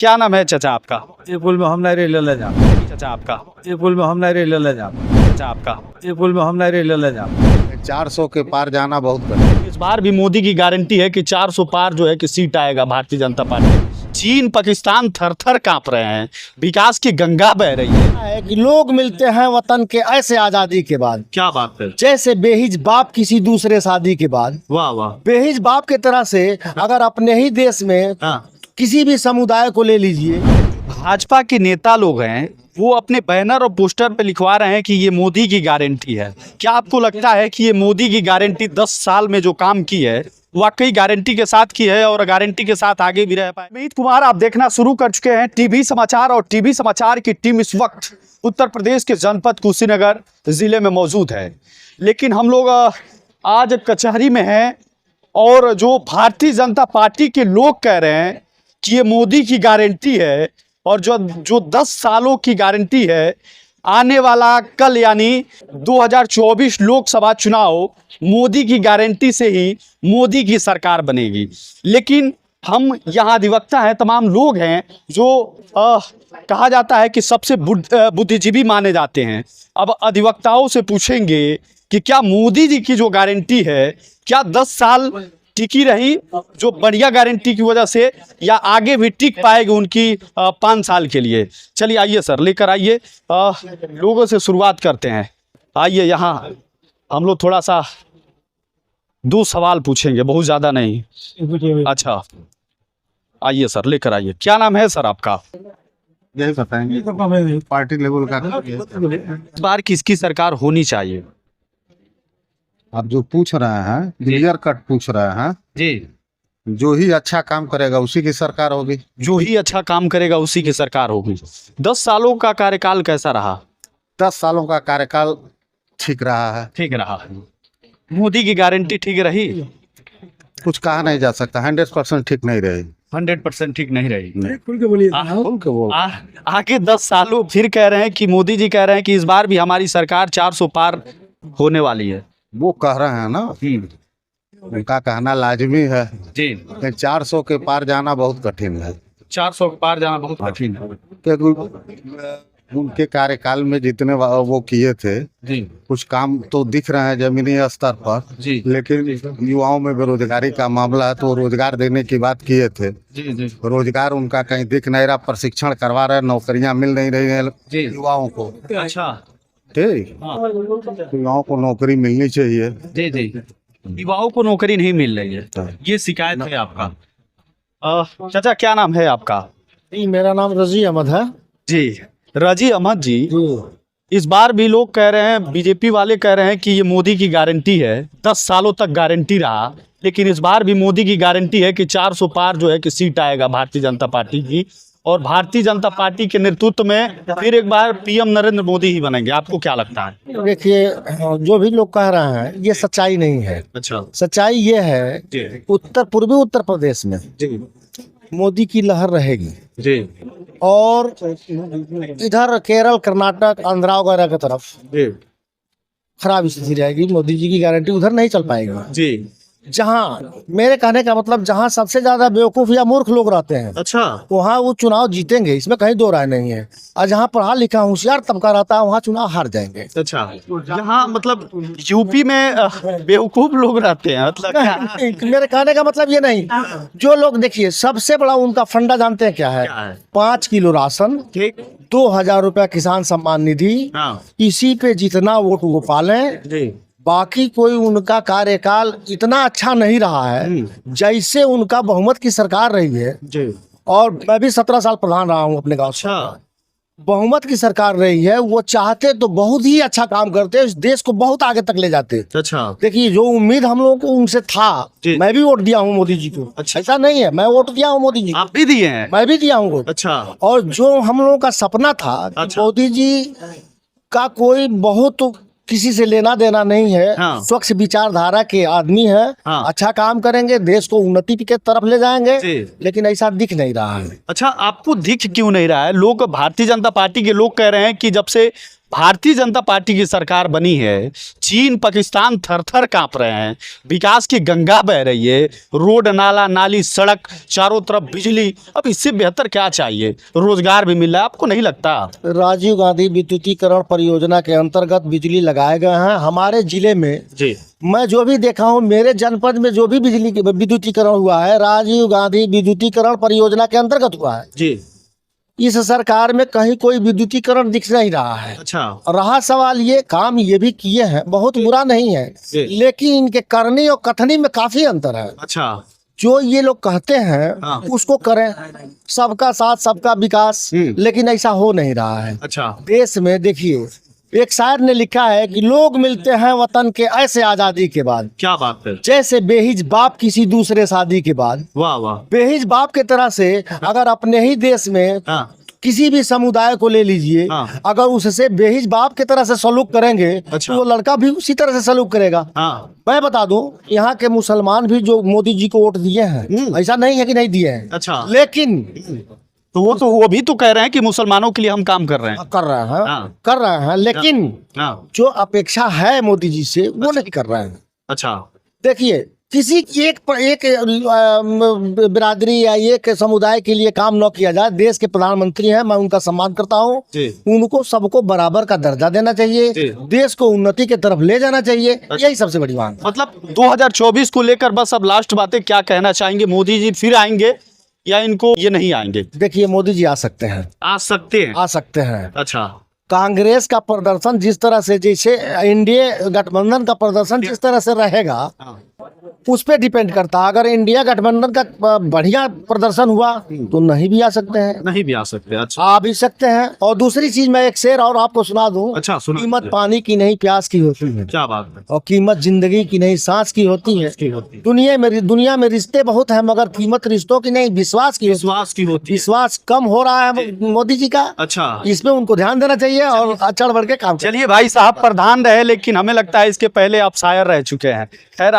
क्या नाम है चाचा आपका? ये पुल में हम नहीं ले जा चाचा आपका? ये पुल में हम नहीं ले जा चाचा आपका? ये पुल में हम नहीं ले जा 400 के पार जाना बहुत कठिन। इस बार भी मोदी की गारंटी है कि 400 पार जो है कि सीट आएगा भारतीय जनता पार्टी। चीन पाकिस्तान थर थर कांप रहे हैं, विकास की गंगा बह रही है। कि लोग मिलते हैं वतन के ऐसे आजादी के बाद, क्या बात है, जैसे बेहिज बाप किसी दूसरे शादी के बाद। वाह वाह। बेहिज बाप के तरह से अगर अपने ही देश में किसी भी समुदाय को ले लीजिए। भाजपा के नेता लोग हैं, वो अपने बैनर और पोस्टर पे लिखवा रहे हैं कि ये मोदी की गारंटी है। क्या आपको लगता है कि ये मोदी की गारंटी 10 साल में जो काम की है वाकई गारंटी के साथ की है और गारंटी के साथ आगे भी रह पाए? अमित कुमार आप देखना शुरू कर चुके हैं टीवी समाचार, और टीवी समाचार की टीम इस वक्त उत्तर प्रदेश के जनपद कुशीनगर जिले में मौजूद है। लेकिन हम लोग आज कचहरी में हैं और जो भारतीय जनता पार्टी के लोग कह रहे हैं कि ये मोदी की गारंटी है और जो 10 सालों की गारंटी है, आने वाला कल यानी 2024 लोकसभा चुनाव मोदी की गारंटी से ही मोदी की सरकार बनेगी। लेकिन हम यहाँ अधिवक्ता हैं, तमाम लोग हैं जो कहा जाता है कि सबसे बुद्धिजीवी माने जाते हैं। अब अधिवक्ताओं से पूछेंगे कि क्या मोदी जी की जो गारंटी है क्या 10 साल टिकी रही जो बढ़िया गारंटी की वजह से, या आगे भी टिक पाएगी उनकी 5 साल के लिए? चलिए आइए सर, लेकर आइए, लोगों से शुरुआत करते हैं। आइए यहाँ हम लोग थोड़ा सा 2 सवाल पूछेंगे, बहुत ज़्यादा नहीं। अच्छा आइए सर, लेकर आइए। क्या नाम है सर आपका? यही बताएंगे पार्टी लेवल का। इस बार किसकी सरकार होनी चाहिए? आप जो पूछ रहे हैं क्लियर कट पूछ रहे हैं जी, जो ही अच्छा काम करेगा उसी की सरकार होगी। जो ही अच्छा काम करेगा उसी की सरकार होगी। 10 सालों का कार्यकाल कैसा रहा? 10 सालों का कार्यकाल ठीक रहा है। ठीक रहा। मोदी की गारंटी ठीक रही? कुछ कहा नहीं जा सकता, 100% ठीक नहीं रही। 100% ठीक नहीं रही। खुल के बोलिए। आगे 10 सालों फिर कह रहे हैं कि मोदी जी कह रहे हैं कि इस बार भी हमारी सरकार 400 पार होने वाली है। वो कह रहे हैं ना, उनका कहना लाजमी है जी। कि 400 के पार जाना बहुत कठिन है। 400 के पार जाना बहुत कठिन है क्योंकि उनके कार्यकाल में जितने वो किए थे जी, कुछ काम तो दिख रहे हैं जमीनी स्तर पर जी, लेकिन युवाओं में बेरोजगारी का मामला है तो रोजगार देने की बात किए थे। जी, जी, रोजगार उनका कहीं दिख नहीं रहा, प्रशिक्षण करवा रहे, नौकरियां मिल नहीं रही हैं जी। युवाओं को। अच्छा, ठीक, हाँ, युवाओं को नौकरी मिलनी चाहिए। जी जी। युवाओं को नौकरी नहीं मिल रही है, ये शिकायत है आपका। चाचा क्या नाम है आपका? जी, मेरा नाम रजी अहमद है। जी, रजी अहमद जी, इस बार भी लोग कह रहे हैं, बीजेपी वाले कह रहे हैं कि ये मोदी की गारंटी है, 10 सालों तक गारंटी रहा, लेकिन इस बार भी मोदी की गारंटी है कि 400 पार जो है कि सीट आएगा भारतीय जनता पार्टी की, और भारतीय जनता पार्टी के नेतृत्व में फिर एक बार पीएम नरेंद्र मोदी ही बनेंगे। आपको क्या लगता है? देखिए, जो भी लोग कह रहे हैं ये सच्चाई नहीं है। अच्छा सच्चाई ये है, पूर्वी उत्तर प्रदेश में जी, मोदी की लहर रहेगी जी, और इधर केरल, कर्नाटक, आंध्रा वगैरह की तरफ जी, खराब स्थिति रहेगी। मोदी जी की गारंटी उधर नहीं चल पाएगी। जी। जहाँ, मेरे कहने का मतलब, जहाँ सबसे ज्यादा बेवकूफ या मूर्ख लोग रहते हैं अच्छा, वहाँ वो चुनाव जीतेंगे, इसमें कहीं दो राय नहीं है। और जहाँ पढ़ा लिखा होशियार तबका रहता है वहाँ चुनाव हार जाएंगे। अच्छा, जहाँ मतलब यूपी में बेवकूफ लोग रहते हैं, मतलब मेरे कहने का मतलब ये नहीं। जो लोग, देखिए, सबसे बड़ा उनका फंडा जानते हैं क्या है? 5 किलो राशन, ठीक, 2000 रुपया किसान सम्मान निधि, हाँ इसी पे जितना वोट वो पालें। जी, बाकी कोई उनका कार्यकाल इतना अच्छा नहीं रहा है जैसे उनका बहुमत की सरकार रही है। जी। और मैं भी 17 साल प्रधान रहा हूँ अपने गांव से। अच्छा, बहुमत की सरकार रही है, वो चाहते तो बहुत ही अच्छा काम करते, इस देश को बहुत आगे तक ले जाते। अच्छा, देखिए, जो उम्मीद हम लोगों को उनसे था, मैं भी वोट दिया हूँ मोदी जी को। अच्छा। ऐसा नहीं है, मैं वोट दिया हूँ मोदी जी को। आप भी दिए हैं? मैं भी दिया हूँ वोट। अच्छा, और जो हम लोगों का सपना था कि अच्छा। मोदी जी का कोई बहुत किसी से लेना देना नहीं है, हाँ। स्वच्छ विचारधारा के आदमी है, हाँ। अच्छा काम करेंगे, देश को उन्नति की तरफ ले जाएंगे, जी। लेकिन ऐसा दिख नहीं रहा है। अच्छा, आपको दिख क्यों नहीं रहा है? लोग, भारतीय जनता पार्टी के लोग कह रहे हैं कि जब से भारतीय जनता पार्टी की सरकार बनी है, चीन पाकिस्तान थर थर कांप रहे हैं, विकास की गंगा बह रही है, रोड नाला नाली सड़क चारों तरफ बिजली, अब इससे बेहतर क्या चाहिए? रोजगार भी मिल रहा है, आपको नहीं लगता? राजीव गांधी विद्युतीकरण परियोजना के अंतर्गत बिजली लगाए गए हैं हमारे जिले में। जी मैं जो भी देखा हूँ मेरे जनपद में जो भी बिजली की विद्युतीकरण हुआ है राजीव गांधी विद्युतीकरण परियोजना के अंतर्गत हुआ है। जी। इस सरकार में कहीं कोई विद्युतीकरण दिख नहीं रहा है। अच्छा। रहा सवाल ये काम ये भी किए हैं, बहुत बुरा नहीं है, लेकिन इनके करनी और कथनी में काफी अंतर है। अच्छा। जो ये लोग कहते हैं हाँ। उसको करें, सबका साथ सबका विकास, लेकिन ऐसा हो नहीं रहा है। अच्छा। देश में देखिए एक शायर ने लिखा है कि लोग मिलते हैं वतन के ऐसे आजादी के बाद, क्या बात है? जैसे बेहिज बाप किसी दूसरे शादी के बाद। वाह वाह। बेहिज बाप के तरह से अगर अपने ही देश में हाँ। किसी भी समुदाय को ले लीजिए, हाँ। अगर उससे बेहिज बाप की तरह से सलूक करेंगे अच्छा। तो वो लड़का भी उसी तरह से सलूक करेगा। हाँ। मैं बता दूं यहाँ के मुसलमान भी जो मोदी जी को वोट दिए हैं, ऐसा नहीं है कि नहीं दिए हैं, अच्छा। लेकिन तो वो भी तो कह रहे हैं कि मुसलमानों के लिए हम काम कर रहे हैं। कर रहे हैं, हाँ। कर रहे हैं, लेकिन हाँ। जो अपेक्षा है मोदी जी से वो नहीं कर रहे हैं। अच्छा। देखिए किसी एक बिरादरी या एक समुदाय के लिए काम न किया जाए। देश के प्रधानमंत्री हैं, मैं उनका सम्मान करता हूँ, उनको सबको बराबर का दर्जा देना चाहिए, देश को उन्नति के तरफ ले जाना चाहिए, यही सबसे बड़ी मांग। मतलब 2024 को लेकर बस अब लास्ट बातें क्या कहना चाहेंगे? मोदी जी फिर आएंगे या इनको ये नहीं आएंगे? देखिए मोदी जी आ सकते हैं, आ सकते हैं। आ सकते हैं। अच्छा। कांग्रेस का प्रदर्शन जिस तरह से, जैसे इंडिया गठबंधन का प्रदर्शन जिस तरह से रहेगा उस पे डिपेंड करता है। अगर इंडिया गठबंधन का बढ़िया प्रदर्शन हुआ तो नहीं भी आ सकते हैं, नहीं भी आ सकते। अच्छा। आ भी सकते हैं। और दूसरी चीज मैं एक शेर और आपको सुना दूं। अच्छा, सुना। कीमत पानी की नहीं प्यास की होती है, क्या बात है? और कीमत जिंदगी की नहीं सांस की होती है। दुनिया में रिश्ते बहुत है, मगर कीमत रिश्तों की नहीं विश्वास की होती है। विश्वास की होती है। विश्वास कम हो रहा है मोदी जी का। अच्छा। इसमें उनको ध्यान देना चाहिए और चढ़ बढ़ के काम। चलिए भाई साहब प्रधान रहे, लेकिन हमें लगता है इसके पहले आप शायर रह चुके हैं। खैर आप